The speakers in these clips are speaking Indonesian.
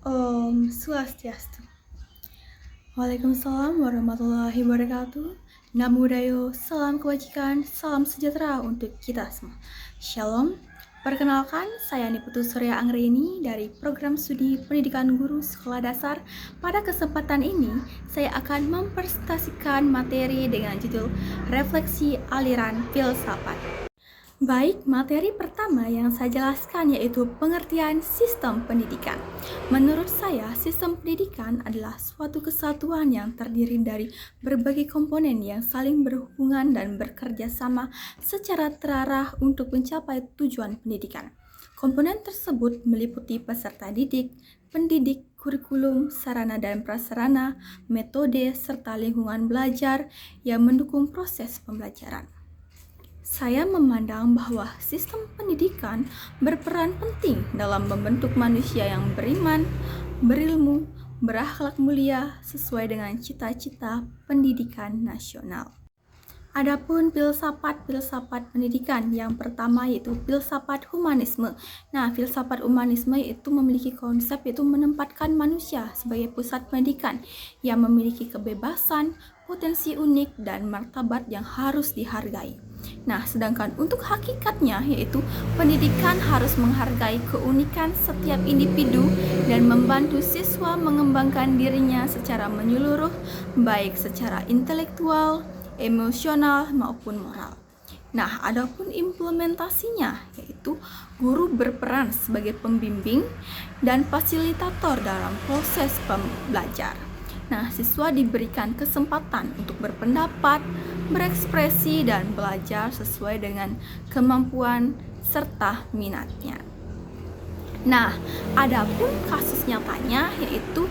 Om Swastiastu. Waalaikumsalam warahmatullahi wabarakatuh. Namo Buddhaya, salam kebajikan, salam sejahtera untuk kita semua. Shalom. Perkenalkan, saya Niputu Surya Anggreni dari Program Studi Pendidikan Guru Sekolah Dasar. Pada kesempatan ini, saya akan mempresentasikan materi dengan judul Refleksi Aliran Filsafat. Baik, materi pertama yang saya jelaskan yaitu pengertian sistem pendidikan. Menurut saya, sistem pendidikan adalah suatu kesatuan yang terdiri dari berbagai komponen yang saling berhubungan dan bekerja sama secara terarah untuk mencapai tujuan pendidikan. Komponen tersebut meliputi peserta didik, pendidik, kurikulum, sarana dan prasarana, metode, serta lingkungan belajar yang mendukung proses pembelajaran. Saya memandang bahwa sistem pendidikan berperan penting dalam membentuk manusia yang beriman, berilmu, berakhlak mulia sesuai dengan cita-cita pendidikan nasional. Adapun filsafat pendidikan yang pertama yaitu filsafat humanisme. Nah, filsafat humanisme itu memiliki konsep yaitu menempatkan manusia sebagai pusat pendidikan yang memiliki kebebasan, potensi unik, dan martabat yang harus dihargai. Nah, sedangkan untuk hakikatnya yaitu pendidikan harus menghargai keunikan setiap individu dan membantu siswa mengembangkan dirinya secara menyeluruh, baik secara intelektual, emosional maupun moral. Nah, adapun implementasinya yaitu guru berperan sebagai pembimbing dan fasilitator dalam proses pembelajar. Nah, siswa diberikan kesempatan untuk berpendapat, berekspresi, dan belajar sesuai dengan kemampuan serta minatnya. Nah, adapun kasus nyatanya yaitu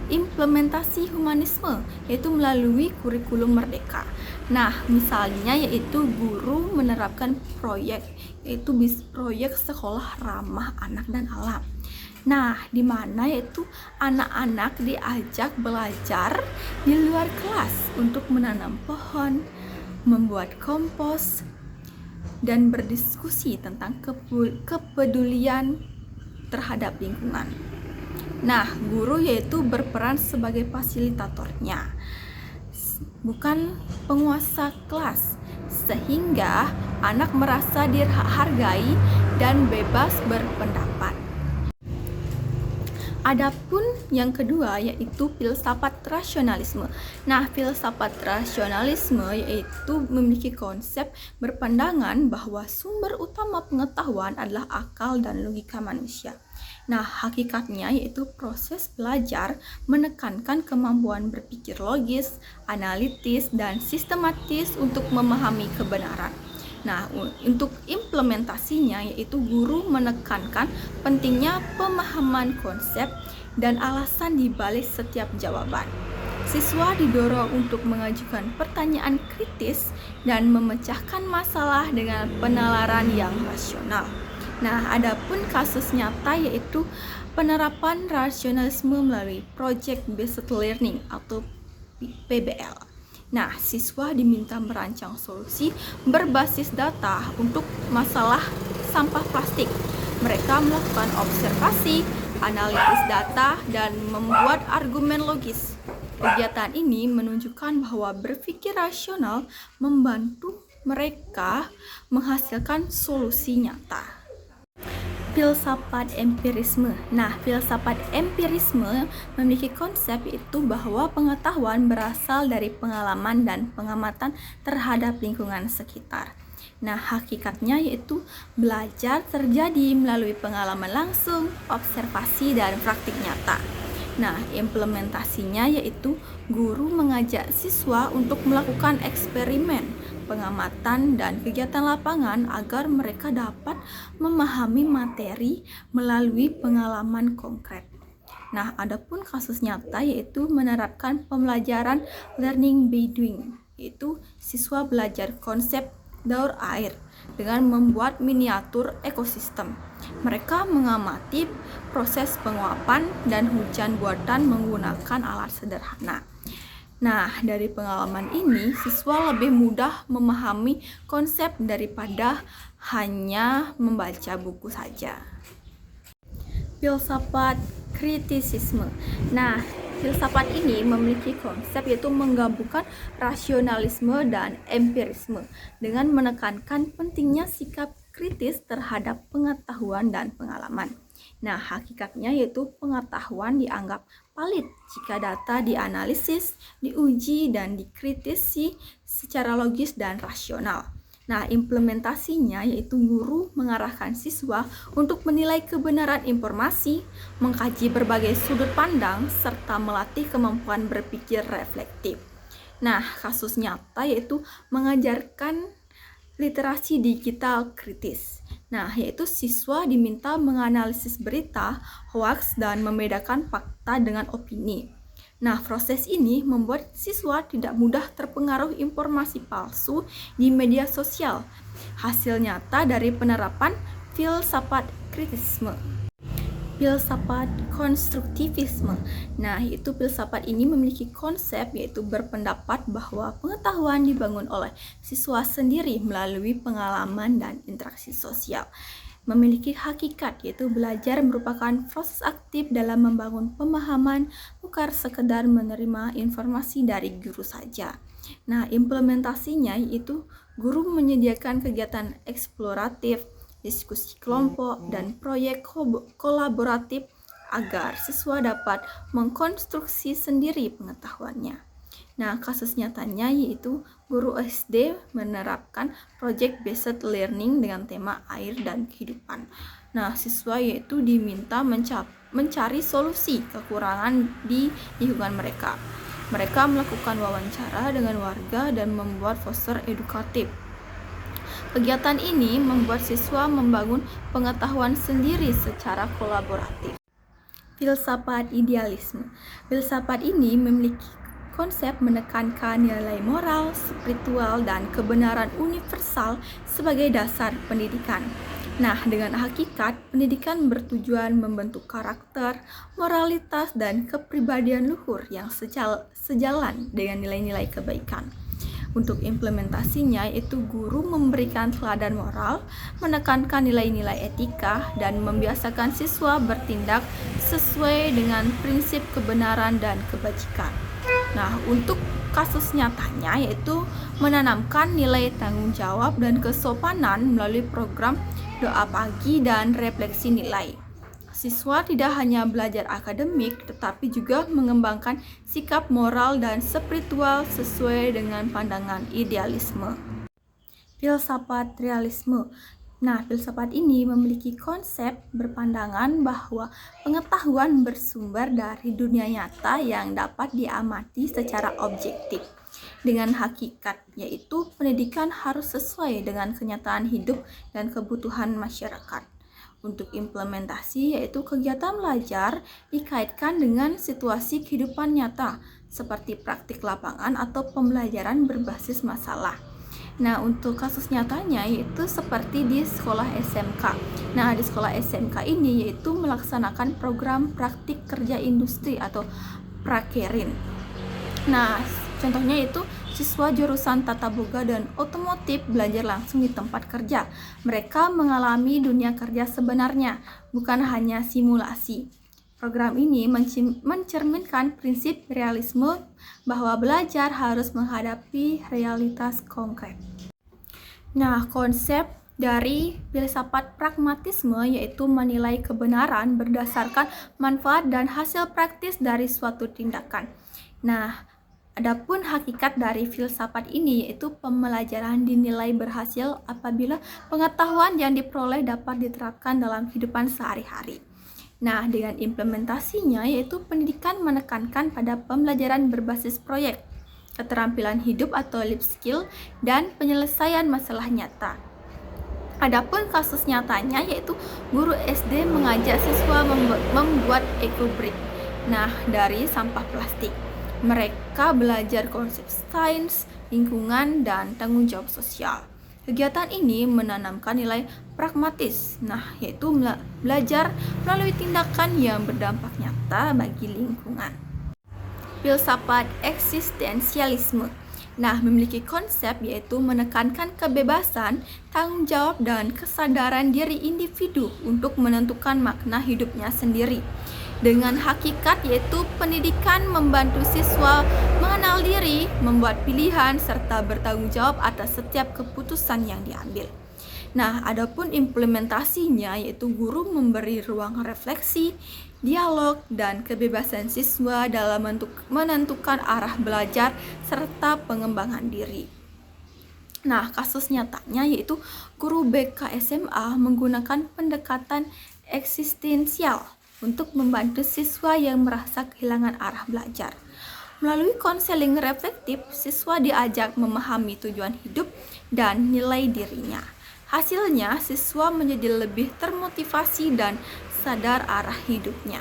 implementasi humanisme yaitu melalui kurikulum merdeka. Nah, misalnya yaitu guru menerapkan proyek yaitu proyek sekolah ramah anak dan alam. Nah, di mana yaitu anak-anak diajak belajar di luar kelas untuk menanam pohon, membuat kompos, dan berdiskusi tentang kepedulian terhadap lingkungan. Nah, guru yaitu berperan sebagai fasilitatornya, bukan penguasa kelas, sehingga anak merasa dihargai dan bebas berpendapat. Adapun yang kedua yaitu filsafat rasionalisme. Nah, filsafat rasionalisme yaitu memiliki konsep berpandangan bahwa sumber utama pengetahuan adalah akal dan logika manusia. Nah, hakikatnya yaitu proses belajar menekankan kemampuan berpikir logis, analitis, dan sistematis untuk memahami kebenaran. Nah, untuk implementasinya yaitu guru menekankan pentingnya pemahaman konsep dan alasan di balik setiap jawaban. Siswa didorong untuk mengajukan pertanyaan kritis dan memecahkan masalah dengan penalaran yang rasional. Nah, adapun kasus nyata yaitu penerapan rasionalisme melalui Project Based Learning atau PBL. Nah, siswa diminta merancang solusi berbasis data untuk masalah sampah plastik. Mereka melakukan observasi, analisis data, dan membuat argumen logis. Kegiatan ini menunjukkan bahwa berpikir rasional membantu mereka menghasilkan solusi nyata. Filsafat empirisme. Nah, filsafat empirisme memiliki konsep itu bahwa pengetahuan berasal dari pengalaman dan pengamatan terhadap lingkungan sekitar. Nah, hakikatnya yaitu belajar terjadi melalui pengalaman langsung, observasi, dan praktik nyata. Nah, implementasinya yaitu guru mengajak siswa untuk melakukan eksperimen, pengamatan, dan kegiatan lapangan agar mereka dapat memahami materi melalui pengalaman konkret. Nah, adapun kasus nyata yaitu menerapkan pembelajaran learning by doing, yaitu siswa belajar konsep daur air dengan membuat miniatur ekosistem. Mereka mengamati proses penguapan dan hujan buatan menggunakan alat sederhana. Nah, dari pengalaman ini, siswa lebih mudah memahami konsep daripada hanya membaca buku saja. Filsafat kritisisme. Nah, filsafat ini memiliki konsep yaitu menggabungkan rasionalisme dan empirisme dengan menekankan pentingnya sikap kritis terhadap pengetahuan dan pengalaman. Nah, hakikatnya yaitu pengetahuan dianggap valid jika data dianalisis, diuji, dan dikritisi secara logis dan rasional. Nah, implementasinya yaitu guru mengarahkan siswa untuk menilai kebenaran informasi, mengkaji berbagai sudut pandang, serta melatih kemampuan berpikir reflektif. Nah, kasus nyata yaitu mengajarkan literasi digital kritis. Nah, yaitu siswa diminta menganalisis berita, hoaks, dan membedakan fakta dengan opini. Nah, proses ini membuat siswa tidak mudah terpengaruh informasi palsu di media sosial. Hasil nyata dari penerapan filsafat kritisisme. Filsafat konstruktivisme. Nah, yaitu filsafat ini memiliki konsep yaitu berpendapat bahwa pengetahuan dibangun oleh siswa sendiri melalui pengalaman dan interaksi sosial. Memiliki hakikat yaitu belajar merupakan proses aktif dalam membangun pemahaman, bukan sekedar menerima informasi dari guru saja. Nah, implementasinya yaitu guru menyediakan kegiatan eksploratif, diskusi kelompok, dan proyek kolaboratif agar siswa dapat mengkonstruksi sendiri pengetahuannya. Nah, kasus nyatanya yaitu guru SD menerapkan project based learning dengan tema air dan kehidupan. Nah, siswa yaitu diminta mencari solusi kekurangan di lingkungan mereka. Mereka melakukan wawancara dengan warga dan membuat poster edukatif. Kegiatan ini membuat siswa membangun pengetahuan sendiri secara kolaboratif. Filsafat idealisme. Filsafat ini memiliki konsep menekankan nilai moral, spiritual, dan kebenaran universal sebagai dasar pendidikan. Nah, dengan hakikat, pendidikan bertujuan membentuk karakter, moralitas, dan kepribadian luhur yang sejalan dengan nilai-nilai kebaikan. Untuk implementasinya, yaitu guru memberikan teladan moral, menekankan nilai-nilai etika, dan membiasakan siswa bertindak sesuai dengan prinsip kebenaran dan kebajikan. Nah, untuk kasus nyatanya yaitu menanamkan nilai tanggung jawab dan kesopanan melalui program doa pagi dan refleksi nilai. Siswa tidak hanya belajar akademik, tetapi juga mengembangkan sikap moral dan spiritual sesuai dengan pandangan idealisme. Filsafat realisme. Nah, filsafat ini memiliki konsep berpandangan bahwa pengetahuan bersumber dari dunia nyata yang dapat diamati secara objektif. Dengan hakikat, yaitu pendidikan harus sesuai dengan kenyataan hidup dan kebutuhan masyarakat. Untuk implementasi, yaitu kegiatan belajar dikaitkan dengan situasi kehidupan nyata, seperti praktik lapangan atau pembelajaran berbasis masalah. Nah, untuk kasus nyatanya yaitu seperti di sekolah SMK. Nah, di sekolah SMK ini yaitu melaksanakan program praktik kerja industri atau prakerin. Nah, contohnya itu siswa jurusan tata boga dan otomotif belajar langsung di tempat kerja. Mereka mengalami dunia kerja sebenarnya, bukan hanya simulasi. Program ini mencerminkan prinsip realisme bahwa belajar harus menghadapi realitas konkret. Nah, konsep dari filsafat pragmatisme yaitu menilai kebenaran berdasarkan manfaat dan hasil praktis dari suatu tindakan. Nah, adapun hakikat dari filsafat ini yaitu pembelajaran dinilai berhasil apabila pengetahuan yang diperoleh dapat diterapkan dalam kehidupan sehari-hari. Nah, dengan implementasinya yaitu pendidikan menekankan pada pembelajaran berbasis proyek, keterampilan hidup atau life skill, dan penyelesaian masalah nyata. Adapun kasus nyatanya yaitu guru SD mengajak siswa membuat eco-brick. Nah, dari sampah plastik. Mereka belajar konsep sains, lingkungan, dan tanggung jawab sosial. Kegiatan ini menanamkan nilai pragmatis, yaitu belajar melalui tindakan yang berdampak nyata bagi lingkungan. Filsafat eksistensialisme. Memiliki konsep yaitu menekankan kebebasan, tanggung jawab, dan kesadaran diri individu untuk menentukan makna hidupnya sendiri. dengan hakikat yaitu pendidikan membantu siswa mengenal diri, membuat pilihan, serta bertanggung jawab atas setiap keputusan yang diambil. Nah, adapun implementasinya yaitu guru memberi ruang refleksi, dialog, dan kebebasan siswa dalam menentukan arah belajar serta pengembangan diri. Nah, kasus nyatanya yaitu guru BK SMA menggunakan pendekatan eksistensial untuk membantu siswa yang merasa kehilangan arah belajar. Melalui konseling reflektif, siswa diajak memahami tujuan hidup dan nilai dirinya. Hasilnya, siswa menjadi lebih termotivasi dan sadar arah hidupnya.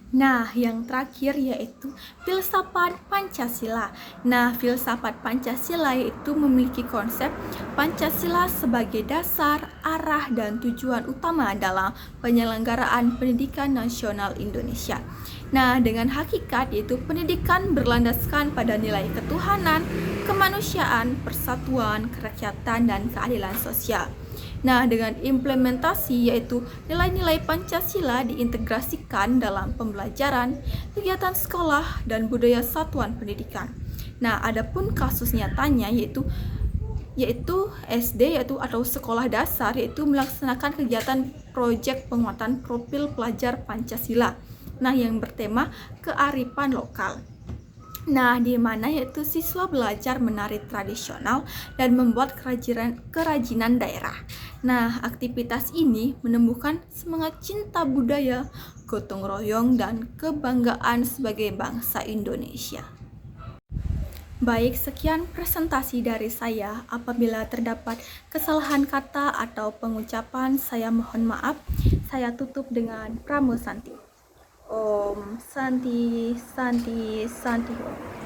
Nah, yang terakhir yaitu filsafat Pancasila. Nah, filsafat Pancasila itu memiliki konsep Pancasila sebagai dasar, arah, dan tujuan utama dalam penyelenggaraan pendidikan nasional Indonesia. Nah, dengan hakikat yaitu pendidikan berlandaskan pada nilai ketuhanan, kemanusiaan, persatuan, kerakyatan, dan keadilan sosial. Nah, dengan implementasi yaitu nilai-nilai Pancasila diintegrasikan dalam pembelajaran, kegiatan sekolah, dan budaya satuan pendidikan. Nah, adapun kasus nyatanya yaitu SD atau sekolah dasar yaitu melaksanakan kegiatan proyek penguatan profil pelajar Pancasila. Nah, yang bertema kearifan lokal. Nah, di mana yaitu siswa belajar menari tradisional dan membuat kerajinan daerah. Nah, aktivitas ini menumbuhkan semangat cinta budaya, gotong royong, dan kebanggaan sebagai bangsa Indonesia. Baik, sekian presentasi dari saya. Apabila terdapat kesalahan kata atau pengucapan, saya mohon maaf. Saya tutup dengan Pramu Santi. Om Santi Santi Santi Om.